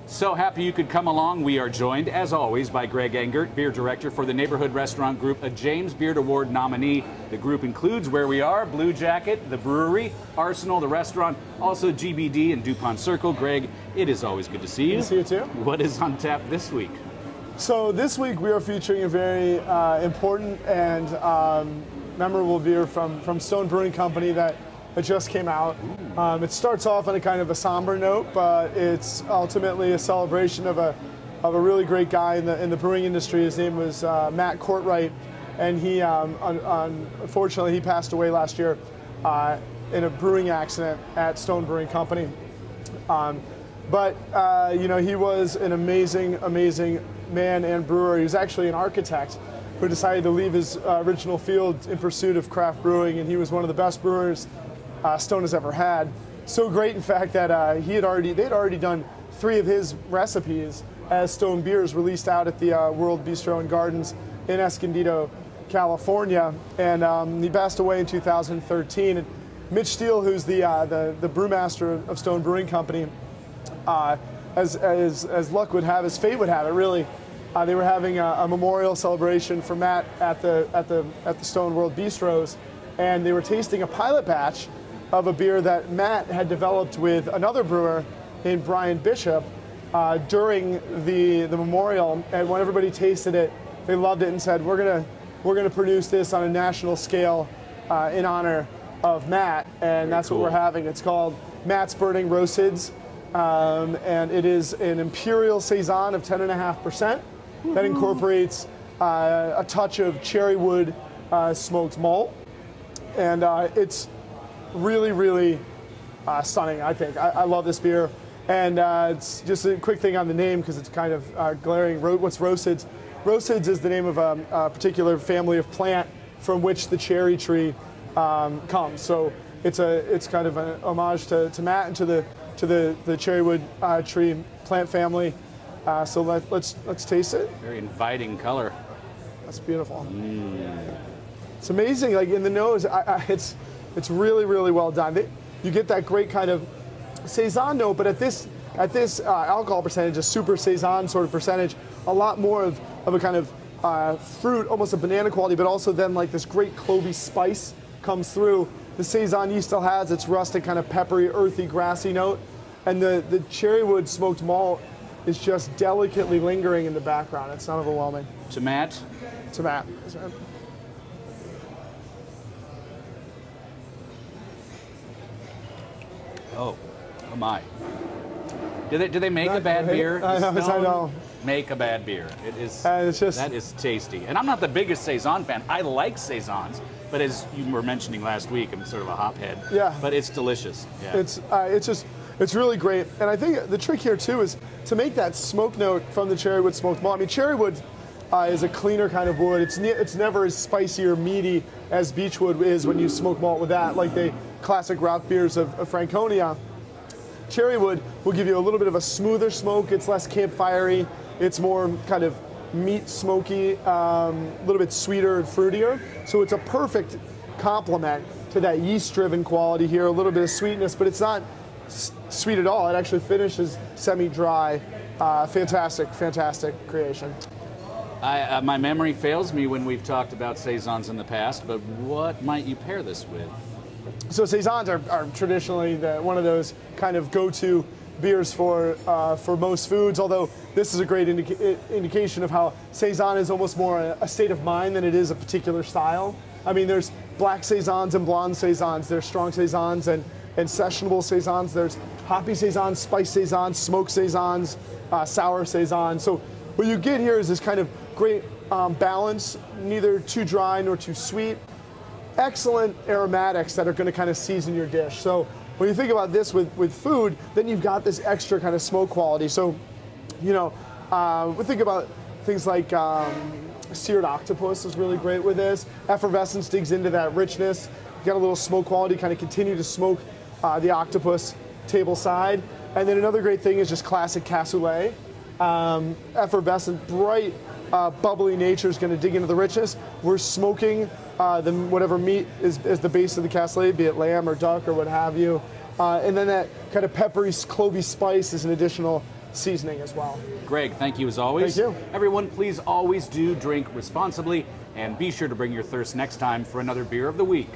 So happy you could come along. We are joined, as always, by Greg Engert, beer director for the Neighborhood Restaurant Group, a James Beard Award nominee. The group includes Where We Are, Blue Jacket, the brewery, Arsenal, the restaurant, also GBD and DuPont Circle. Greg, it is always good to see you. Good to see you too. What is on tap this week? So this week we are featuring a very important and memorable beer from Stone Brewing Company that just came out. It starts off on a kind of a somber note, but it's ultimately a celebration of a really great guy in the brewing industry. His name was Matt Courtwright, and he unfortunately he passed away last year in a brewing accident at Stone Brewing Company. But you know, he was an amazing man and brewer. He was actually an architect who decided to leave his original field in pursuit of craft brewing, and he was one of the best brewers Stone has ever had. So great, in fact, that they'd already done 3 of his recipes as Stone beers released out at the World Bistro and Gardens in Escondido, California. And he passed away in 2013. And Mitch Steele, who's the brewmaster of Stone Brewing Company, as luck would have, as fate would have it, really, they were having a memorial celebration for Matt at the Stone World Bistros, and they were tasting a pilot batch of a beer that Matt had developed with another brewer named Brian Bishop during the memorial. And when everybody tasted it, they loved it and said, we're gonna produce this on a national scale in honor of Matt, and that's what we're having. It's called Matt's Burning Rosids, and it is an imperial saison of 10.5% that incorporates a touch of cherry wood smoked malt, and it's really stunning, I think. I love this beer. And it's just a quick thing on the name, because it's kind of glaring. What's Rosids? Rosids is the name of a particular family of plant from which the cherry tree comes. So it's kind of an homage to Matt and to the cherrywood tree plant family. So let's taste it. Very inviting color. That's beautiful. It's amazing. Like in the nose, it's really well done. You get that great kind of saison note, but at this alcohol percentage, a super saison sort of percentage, a lot more of a kind of fruit, almost a banana quality, but also then like this great clovey spice comes through. The saison yeast still has its rustic kind of peppery, earthy, grassy note, and the cherrywood smoked malt is just delicately lingering in the background. It's not overwhelming. To Matt? To Matt. Oh my! Do they make a bad beer? I know. Make a bad beer. It is. It's just, that is tasty. And I'm not the biggest saison fan. I like saisons, but as you were mentioning last week, I'm sort of a hophead. Yeah. But it's delicious. Yeah. It's really great. And I think the trick here too is to make that smoke note from the cherrywood smoked malt. I mean, cherrywood is a cleaner kind of wood. It's never as spicy or meaty as beechwood is when you smoke malt with that, like the classic route beers of Franconia. Cherrywood will give you a little bit of a smoother smoke. It's less campfirey. It's more kind of meat smoky, a little bit sweeter and fruitier. So it's a perfect complement to that yeast-driven quality here. A little bit of sweetness, but it's not sweet at all. It actually finishes semi-dry. Fantastic creation. My memory fails me when we've talked about saisons in the past, but what might you pair this with? So saisons are traditionally one of those kind of go-to beers for most foods, although this is a great indication of how saison is almost more a state of mind than it is a particular style. I mean, there's black saisons and blonde saisons, there's strong saisons and sessionable saisons, there's hoppy saisons, spice saisons, smoked saisons, sour saisons. So what you get here is this kind of great balance, neither too dry nor too sweet. Excellent aromatics that are going to kind of season your dish. So when you think about this with food, then you've got this extra kind of smoke quality. So, you know, we think about things like seared octopus is really great with this. Effervescence digs into that richness. You got a little smoke quality, kind of continue to smoke the octopus table side. And then another great thing is just classic cassoulet. Effervescent, bright, bubbly nature is going to dig into the richness. We're smoking whatever meat is the base of the cassoulet, be it lamb or duck or what have you. and then that kind of peppery, clovey spice is an additional seasoning as well. Greg, thank you as always. Thank you. Everyone, please always do drink responsibly, and be sure to bring your thirst next time for another Beer of the Week.